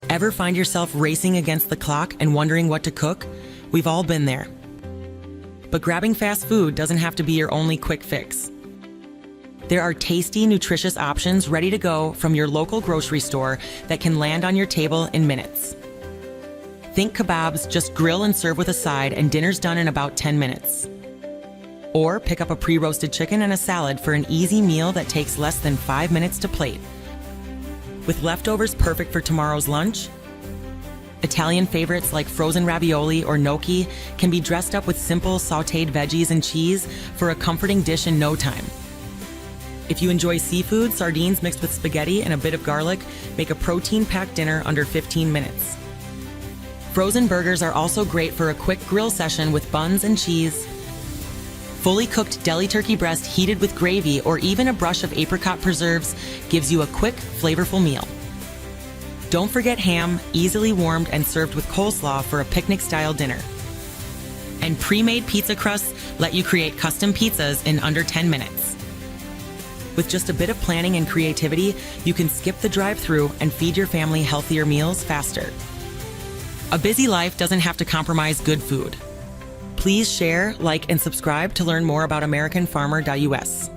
Ever find yourself racing against the clock and wondering what to cook? We've all been there. But grabbing fast food doesn't have to be your only quick fix. There are tasty, nutritious options ready to go from your local grocery store that can land on your table in minutes. Think kebabs, just grill and serve with a side, and dinner's done in about 10 minutes. Or pick up a pre-roasted chicken and a salad for an easy meal that takes less than 5 minutes to plate. With leftovers perfect for tomorrow's lunch, Italian favorites like frozen ravioli or gnocchi can be dressed up with simple sautéed veggies and cheese for a comforting dish in no time. If you enjoy seafood, sardines mixed with spaghetti and a bit of garlic make a protein-packed dinner under 15 minutes. Frozen burgers are also great for a quick grill session with buns and cheese. Fully cooked deli turkey breast heated with gravy or even a brush of apricot preserves gives you a quick, flavorful meal. Don't forget ham, easily warmed and served with coleslaw for a picnic-style dinner. And pre-made pizza crusts let you create custom pizzas in under 10 minutes. With just a bit of planning and creativity, you can skip the drive-thru and feed your family healthier meals faster. A busy life doesn't have to compromise good food. Please share, like, and subscribe to learn more about AmericanFarmer.us.